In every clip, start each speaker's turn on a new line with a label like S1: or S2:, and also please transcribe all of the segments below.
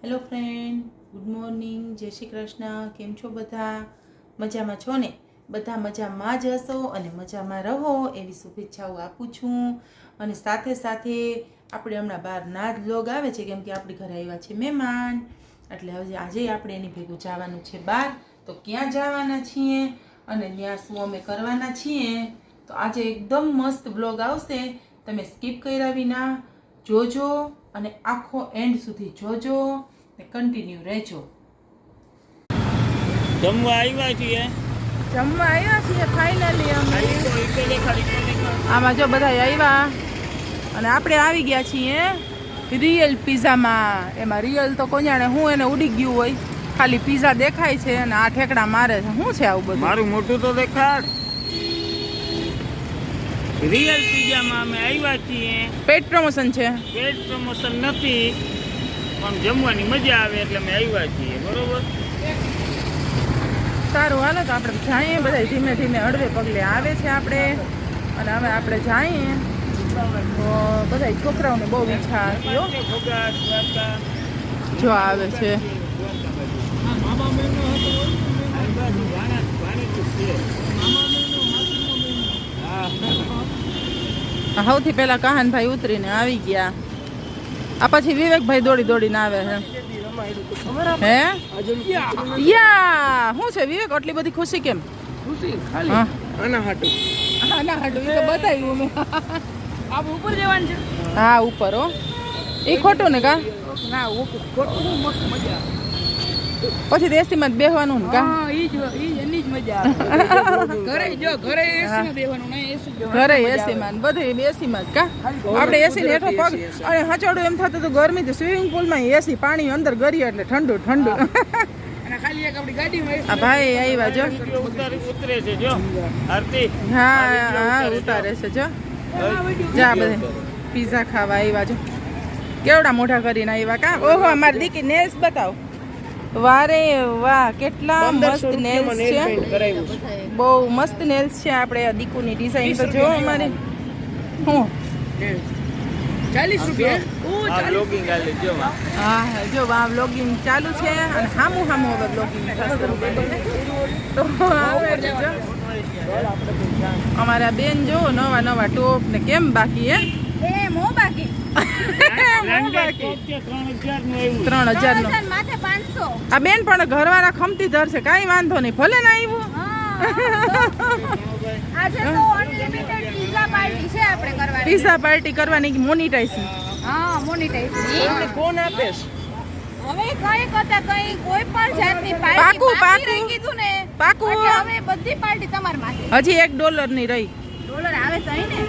S1: Hello friend, good morning, જય શ્રી કૃષ્ણ. કેમ છો બધા? મજામાં છો ને? બધા મજામાં જ હશો અને મજામાં રહો એવી શુભેચ્છાઓ આપું છું. અને સાથે સાથે આપણે હમણાં બહારના જ વ્લોગ આવે છે, કેમ કે આપણી ઘરે આવ્યા છે મહેમાન, એટલે હવે આજે આપણે એની ભેગું જવાનું છે બહાર. તો ક્યાં જવાના છીએ અને ત્યાં શું અમે કરવાના છીએ, તો આજે એકદમ મસ્ત વ્લોગ આવશે. તમે સ્કીપ કર્યા વિના જોજો અને આખો એન્ડ સુધી જોજો ને કન્ટિન્યુ રહેજો.
S2: જમવા આવ્યા છીએ
S1: ફાઇનલી અમે આમાં જો બધા આવ્યા અને આપણે આવી ગયા છીએ રિયલ પિઝામાં. એમાં રિયલ તો કોኛણે હું એને ઉડી ગયું હોય, ખાલી પિઝા દેખાય છે અને આ ઠેકડા મારે છે. શું છે આવું બધું?
S2: મારું મોટું તો દેખાડ. રિયલ પિઝામાં અમે આવ્યા છીએ.
S1: પેટ પ્રમોશન છે.
S2: પેડ પ્રમોશન નથી, પણ જમવાની મજા આવે એટલે અમે આવ્યા છીએ. બરોબર,
S1: સારું, હાલો તો આપણે જઈએ. બધા ધીમે ધીમે હળવે પગલે આવે છે આપણે, અને હવે આપણે જઈએ. તો બધા છોકરાઓને બહુ ઈચ્છા હતી હો. જો આવે છે સૌથી પેલા કહાનભાઈ ઉતરીને આવી ગયા. આ પછી વિવેકભાઈ દોડી દોડીને આવે છે. હે યા શું છે વિવેક, આટલી બધી ખુશી કેમ?
S2: ખુશી ખાલી આના હાટુ
S1: એ તો બતાવ્યું મેં.
S2: આપ ઉપર જવાનું છે.
S1: હા ઉપર હો, એ ખોટું ને કા?
S2: ના ખોટું મસ્ત મજા આવે.
S1: પછી એસીમાં જ બેસવાનું ને કા?
S2: હા, ઈ એની જ મજા આવે. ઘરે એસીમાં બેહવાનું નહીં, એસી
S1: ઘરે એસીમાં બધું એસીમાં જ કા? આપણે એસી હેઠો પગ અને હચોડું એમ થતું હતું ગરમીથી. સ્વિમિંગ પુલમાં એસી, પાણી અંદર ગરી એટલે ઠંડુ ઠંડુ.
S2: અને ખાલી એક આપણી ગાડીમાં
S1: આ ભાઈ આવ્યા જો.
S2: ઉતરે છે જો આરતી.
S1: હા ઉતારે છે જો. જા બધે પીઝા ખાવા આવ્યા જો. કેવડા મોઢા કરીને આવ્યા કા? ઓહો, અમારી દીકરી નેલ્સ બતાવ. વારે વાહ, કેટલા મસ્ત નેલ્સ છે. બહુ મસ્ત નેલ્સ છે. આપણે દીકુની ડિઝાઇન તો જો અમારી. હું
S2: 40 રૂપિયા બ્લોગિંગ ચાલે જો.
S1: હા જો આ વ્લોગિંગ ચાલુ છે અને હામું હવે વ્લોગિંગ થશે. તો આવે છે જો અમારા બેન જો નવા ટોપ ને કેમ બાકી હે?
S3: મો બાકી
S1: 3000 નો
S3: માથે 500.
S1: આ બેન પણ ઘરવાળા ખમતી ધરશે, કાંઈ વાંધો નહીં, ભલે ને આવ્યું.
S3: આજે તો અનલિમિટેડ પિઝા પાર્ટી છે આપણે કરવાની.
S1: પિઝા પાર્ટી કરવાની મોનિટાઇઝિંગ.
S3: હા, મોનેટાઇઝ.
S2: કોણ આપે?
S3: હવે કઈ કરતા કઈ કોઈ પણ જાતની
S1: પાકું,
S3: પાર્ટી
S1: પાકું.
S3: રહી કીધું ને
S1: પાકું.
S3: એટલે હવે બધી પાર્ટી તમાર માટે.
S1: હજી $1 ની રહી.
S3: ડોલર આવે તઈ ને.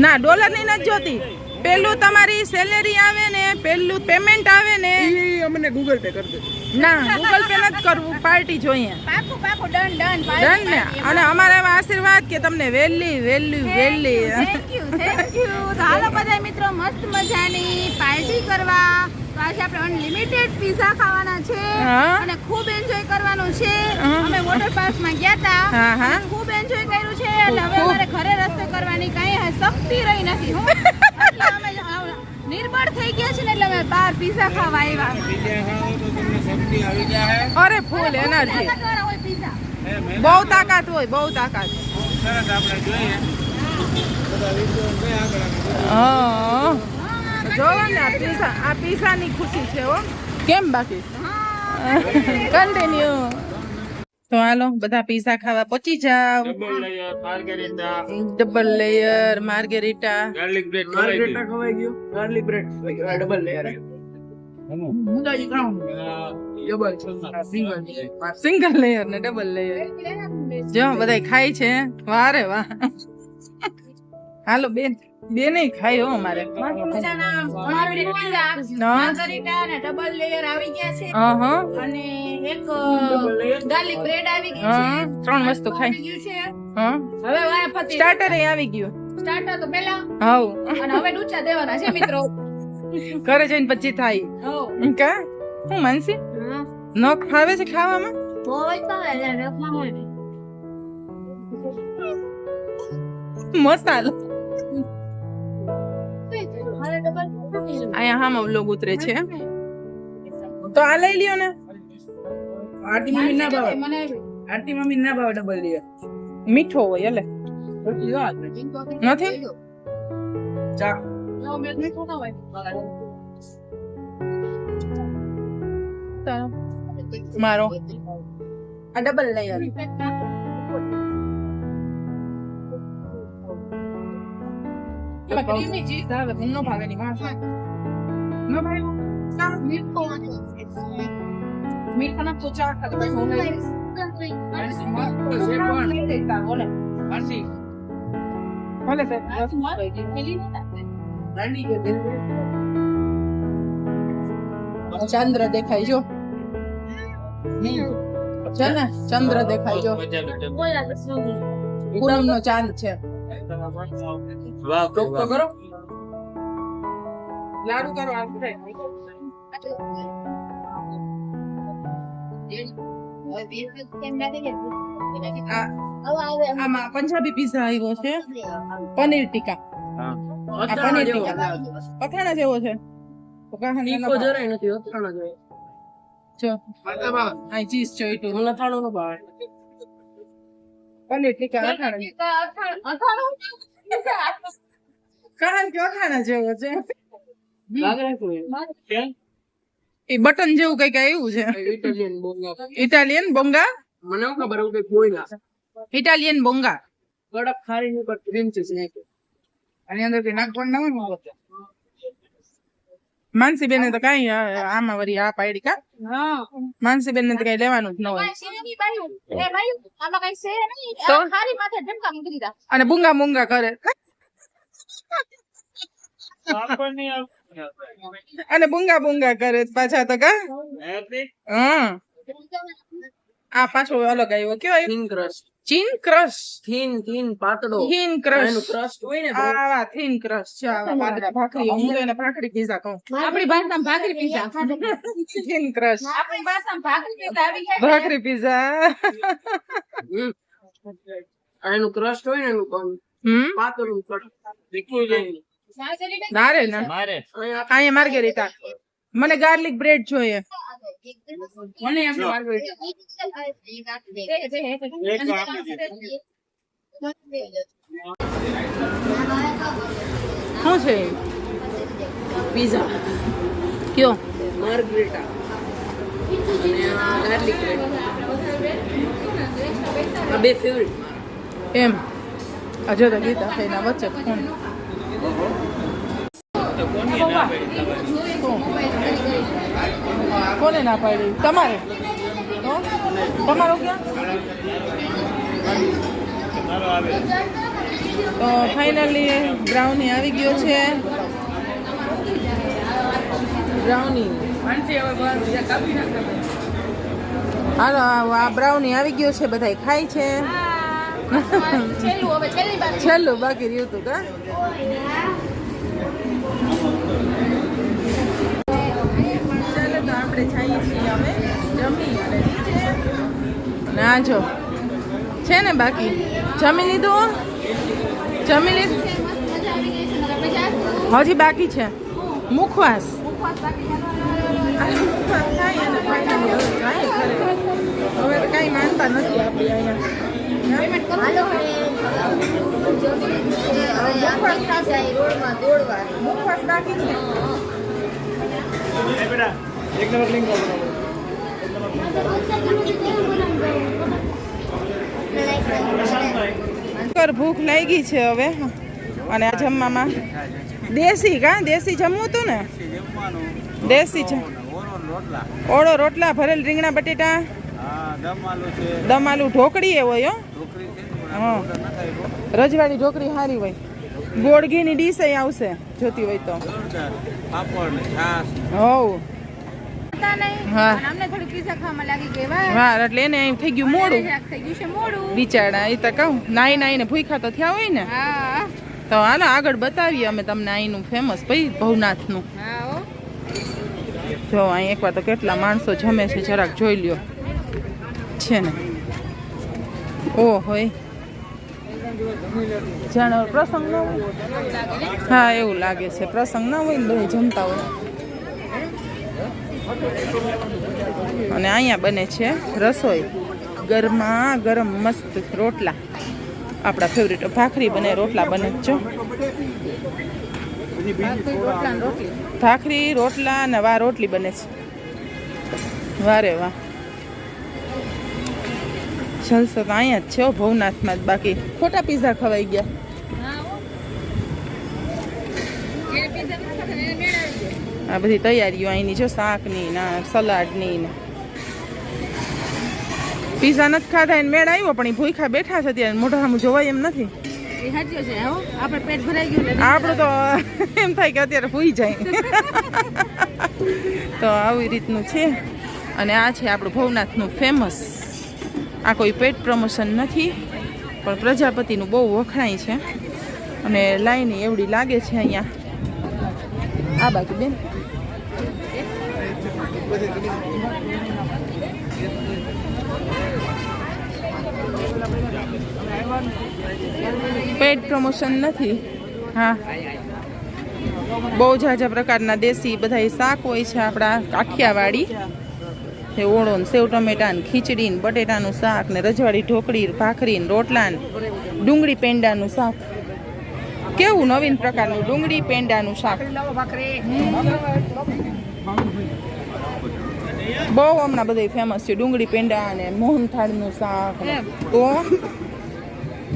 S1: ના, ડોલર ની નથી જોતી. પેલું તમારી સેલેરી આવે ને, પેલું પેમેન્ટ આવે ને.
S2: ઈ અમને ગૂગલ પે કરી દે.
S1: ના, ગૂગલ પે નથી કરવું, પાર્ટી જોઈએ.
S3: પાકું ડન
S1: ડન ને. અને અમારા એવા આશીર્વાદ કે તમને વેલી
S3: થેન્ક યુ. તો હાલો બધા મિત્રો મસ્ત મજાની પાર્ટી કરવા. તો આજે આપણે અનલિમિટેડ પિઝા ખાવાના છે
S1: હા.
S3: અને ખૂબ એન્જોય કરવાનું છે.
S1: હા.
S3: અમે વોટર પાર્ક માં ગયા હતા,
S1: હા, હા.
S3: અને ખૂબ એન્જોય કર્યું છે. એટલે હવે
S1: ખૂબ.
S3: અમારે ઘરે રસ્તો કરવાની કઈ શક્તિ રહી નથી. હું એટલે અમે નિર્બળ થઈ ગયા છે ને, એટલે અમે બહાર પિઝા ખાવા આવ્યા.
S1: અરે ફૂલ એનર્જી,
S3: તાકાતવાળા હોય પિઝા.
S1: બહુ તાકાત હોય, બહુ તાકાત.
S2: સરસ આપણે જોઈએ.
S1: હા જોવો ને આ પિઝાની ખુશી છે હો. કેમ બાકી? કન્ટિન્યુ. તો હાલો બધા પિઝા ખાવા પહોંચી જાવ.
S2: Double layer margherita,
S1: double layer margherita.
S2: Garlic bread ખવાઈ ગયો. Garlic bread double layer.
S1: Single layer ને ડબલ લેયર. જો બધા ખાય છે. વારે વાહ. હાલો બેને ખાય હો અમારે.
S3: મજાના પિઝા, માર્ગરીટા અને ડબલ લેયર આવી ગયા છે. અને એક ગાર્લિક બ્રેડ આવી ગઈ છે.
S1: 3 વસ્તુ ખાય.
S3: આવી ગયું છે.
S1: હા,
S3: હવે વારાફરતી
S1: સ્ટાર્ટર આવી ગયું.
S3: સ્ટાર્ટર તો પહેલા
S1: હાઉ
S3: અને હવે ડૂચા દેવાના છે મિત્રો.
S1: ઘરે જઈને પછી થાય.
S3: હો
S1: કા હું માનસી ન ખાવે છે ખાવામાં? મસાલો અહીંયા હામાં વ્લોગ ઉતરે છે. તો આ લઈ લ્યો ને.
S4: આરતી મમ્મી ના ભાવે.
S3: મને
S4: આરતી મમ્મી ના ભાવે ડબલ લેયર.
S1: મીઠો હોય એટલે નથી.
S4: ચા
S1: મારો આ ડબલ લેયર.
S3: ક્રીમી ચીઝ આવે મને ભાવે ની વાત ન ભાવે મીઠા ના તો ચા ખાતો ચંદ્ર દેખાય જો છે ને ચંદ્ર દેખાય જો પૂનમ નો ચાંદ છે.
S2: વાહ
S4: તો કરો લાડુ કરો આ
S1: આમાં પંજાબી પીઝા આવ્યો છે પનીર ટીકા. આ પનીર ટીકા પથાણા જેવો છે. તો કાહન
S4: ઈકો જરાય નથી અથાણા જોઈએ.
S1: જો આ ચીઝ ચોઈટું
S4: મને અથાણું ન ભાવે.
S1: પનીર ટીકા અથાણા કાહન કે અથાણા જેવો છે.
S4: લાગે છે
S1: એ બટન જેવું કઈક આવ્યું છે.
S4: ઇટાલિયન બોંગા.
S1: ઇટાલિયન બોંગા.
S4: મને શું ખબર એવું કઈ કોઈ ના
S1: ઇટાલિયન બોંગા.
S4: કડક ખારી ની પર ક્રીમ છે સ્નેક.
S1: આની અંદર કઈ નાખવાનું ના હોય ને. માનસી બેન તો કઈ આમાં વરી આ પાડી કા.
S3: હા
S1: માનસી બેન ને તો કઈ લેવાનું જ ન હોય.
S3: આમાં કઈ છે નહીં
S1: તો?
S3: ખારી માથે ઢમકા મૂકી દીધા
S1: અને બુંગા મુંગા કરે અને બુંગા બુંગા કરે પાછા તો કા. હા આ પાછો અલગ આવ્યો. કયો આવ્યો?
S4: Thin crush.
S1: ચીન ક્રશ.
S4: થીન પાતળો.
S1: થીન
S4: એનું
S1: ક્રશ.
S4: ક્રશ હોય ને
S1: આવા થીન ક્રશ છે. આવા પાતળા ભાખરી. હું તો એને ભાખરી પીઝા કહું.
S3: આપણી ભાષામાં ભાખરી પીઝા
S1: થીન ક્રશ.
S3: આપણી ભાષામાં ભાખરી પીઝા આવી ગયા
S1: ભાખરી પીઝા.
S4: એનું ક્રશ હોય ને એનું પાતળું કડક.
S1: ના રે ના.
S2: મારે
S1: અહીંયા માર્ગેરીટા. મને ગાર્લિક બ્રેડ જોઈએ.
S4: મને એમ લાગે
S1: શું છે
S4: પીઝા
S1: કયો?
S4: માર્ગરેટા અને આ ગાર્લિક બ્રેડ. આ બે ફેવરિટ.
S1: એમ હજુ તો ગીતા થઈને વચ્ચે ફોન. કોને ના પાડી? તમારે તો? તમારો ક્યાં? તો ફાઇનલી બ્રાઉની આવી ગયો છે. બ્રાઉની હાલો આ બ્રાઉની આવી ગયો છે. બધા ખાય છે. છેલ્લું બાકી રહ્યું હતું કા. ચાલો તો આપણે જઈએ છીએ હવે જમી અને ના જો છે ને બાકી જમી લીધું. જમી લીધું હજી બાકી છે. મુખવાસ હવે તો કઈ માનતા નથી આપણી અહીંયા. મુખવાસ બાકી છે. ભૂખ લાગી છે હવે. અને આ જમવામાં દેશી કા દેશી જમવું હતું ને. દેશી છે. ઓળો રોટલા ભરેલ રીંગણા બટેટા દમ આલુ ઢોકળી એ હોય. હા રજવાડી ઢોકળી સારી હોય. ગોળ ઘીની ડીશ આવશે જોતી હોય તો. હોવ હા હા એટલે એને અહીં થઈ ગયું મોડું. બિચારા એ તો કહું નાઈ નાઈને ભૂખ્યા તો થયા હોય ને. તો હાલો આગળ બતાવીએ અમે તમને અહીંનું ફેમસ ભાઈ ભવનાથનું. જો અહીં એકવાર તો કેટલા માણસો જમે છે જરાક જોઈ લ્યો છે ને. ઓ હોય જાણે પ્રસંગ ન હોય. હા એવું લાગે છે પ્રસંગ ના હોય ને બધા જમતા હોય. અને અહીંયા બને છે રસોઈ, ગરમા ગરમ મસ્ત રોટલા, આપણા ફેવરેટ ભાખરી બને, રોટલા બને જો, ભાખરી રોટલા ને વા રોટલી બને છે. વારે વાહ, જલસો તો અહીંયા જ છે ભવનાથમાં જ. બાકી ખોટા પીઝા ખવાઈ ગયા. આ બધી તૈયારીઓ અહીંની જો, શાકની ને સલાડની ને. પીઝા નથી ખાધા એને મેળ આવ્યો, પણ એ ભૂખા બેઠા છે ત્યારે મોઢા સામું જોવાય એમ નથી. આપણું તો એમ થાય કે અત્યારે ભૂઈ જાય. તો આવી રીતનું છે. અને આ છે આપણું ભવનાથનું ફેમસ. આ કોઈ પેટ પ્રમોશન નથી, પણ પ્રજાપતિનું બહુ વખણાય છે. અને લાઈન એવડી લાગે છે અહીંયા. આ બાજુ બેન પેડ પ્રમોશન નથી. હા, બહુ ઝાઝા પ્રકારના દેશી બધા શાક હોય છે આપણા કાઠિયાવાડી. ઓળો ને સેવ ટમેટા ને ખીચડી ને બટેટાનું શાક ને રજવાડી ઢોકળી, ભાખરી ને રોટલા ને ડુંગળી પેંડાનું શાક. કેવું નવીન પ્રકારનું ડુંગળી પેંડાનું શાક. બહુ હમણાં બધું ફેમસ છે ડુંગળી પેંડા અને મોહનથાળનું શાક. તો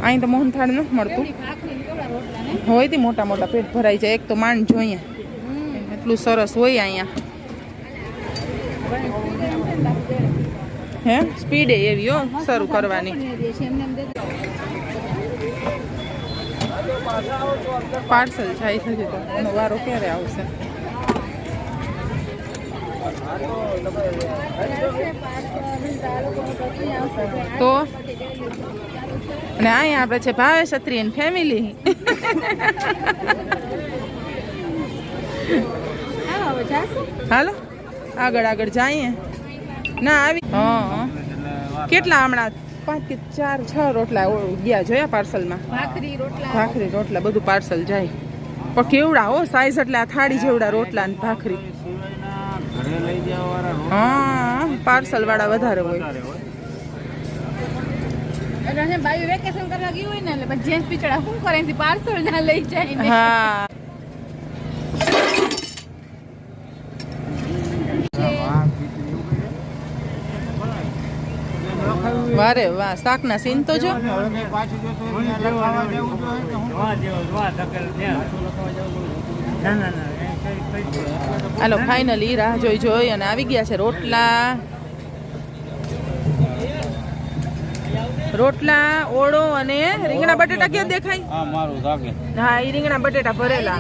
S1: અહીં તો મોહનથાળ નથી મળતું, હોય તે મોટા મોટા પેટ ભરાઈ જાય. એક તો માંડ જોઈએ, એટલું સરસ હોય અહીંયા. હે સ્પીડ એવી હો શરૂ કરવાની. પાર્સલ જાય છે તો એનો વારો ક્યારે આવશે? તો અને અહીંયા આપણે છે ભાવેશ અત્રી એન્ડ ફેમિલી. હાલો આગળ આગળ જઈએ. ના આવી હા, કેટલા હમણાં 5 કે 4 6 રોટલા ગયા જોયા પાર્સલમાં. ભાખરી રોટલા બધું પાર્સલ જાય. પણ કેવડા હો સાઈઝ, એટલે આ થાળી જેવડા રોટલા ને ભાખરી. હા, પાર્સલ વાળા વધારે હોય.
S3: બાયું વેકેશન કરવા ગયું હોય ને, એટલે જેન્ટ્સ બિચારા શું કરે છે, પાર્સલ ના લઈ જાય.
S1: હા, વારે વાહ, શાકના સીન તો જો. હાલો ફાઇનલી રાહ જોઈ જોઈ અને આવી ગયા છે રોટલા. રોટલા, ઓળો અને રીંગણા બટેટા ક્યાં દેખાય? હા, એ રીંગણા બટેટા ભરેલા.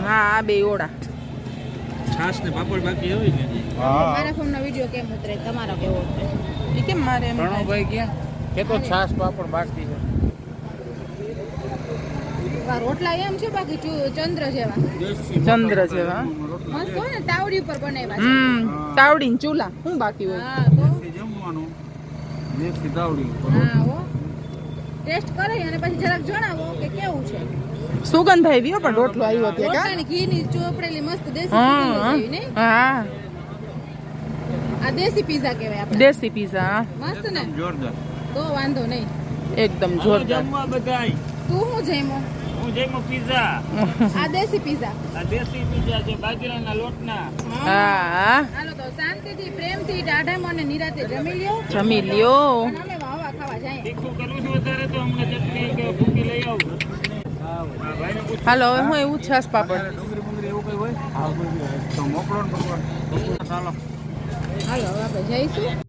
S1: હા, આ બે ઓળા.
S2: છાસ ને પાપડ બાકી હોય ને.
S3: મારા ફોન નો વિડિયો કેમ ઉતરે, તમારો કેવો ઉતરે?
S1: એ કેમ મારે એમ થાય?
S2: ભાઈ ક્યાં કે તો છાસ પાપડ બાકી છે.
S3: રોટલા એમ છે, બાકી ચંદ્ર જેવા.
S1: ચંદ્ર જેવા
S3: મસ્ત હોય ને, તાવડી ઉપર બનાવ્યા છે.
S1: તાવડી ને ચૂલા શું બાકી હોય?
S3: હા તો
S2: જમવાનું દેશી તાવડી.
S3: હા હો, ટેસ્ટ કરી અને પછી જરાક જણાવો કે કેવું છે.
S1: સુગંધ આવી હો, પણ રોટલો આવ્યો તે કા
S3: રોટલાની ઘીની ચોપડેલી મસ્ત દેશી સુગંધ જેવી ને.
S1: હા,
S3: આ દેશી પીઝા કહેવાય આપણે.
S1: દેશી પીઝા
S3: મસ્ત ને,
S2: જોરદાર.
S3: તો વાંધો નહીં.
S1: એકદમ જોરદાર.
S2: જમવા બધાય.
S3: તું શું જમ્યો?
S2: હું જમ્યો પીઝા.
S3: આ દેશી પીઝા.
S2: આ દેશી પીઝા છે બાજરાના લોટના.
S1: હા,
S3: હાલો તો શાંતિથી પ્રેમથી ટાઢામાં અને નિરાતે જમી લ્યો.
S1: જમી લ્યો.
S3: અને અમે વાવા ખાવા જાય.
S2: તીખું કરવું છે વધારે તો અમને ચટણી કે ભૂકી લઈ આવું.
S1: હાલો હવે હું એવું છાસ પાપડ.
S2: ડુંગળી બુંગળી એવું કઈ હોય તો મોકલો ને ભગવાન. ચાલો.
S3: હાલો હવે આપણે જઈશું.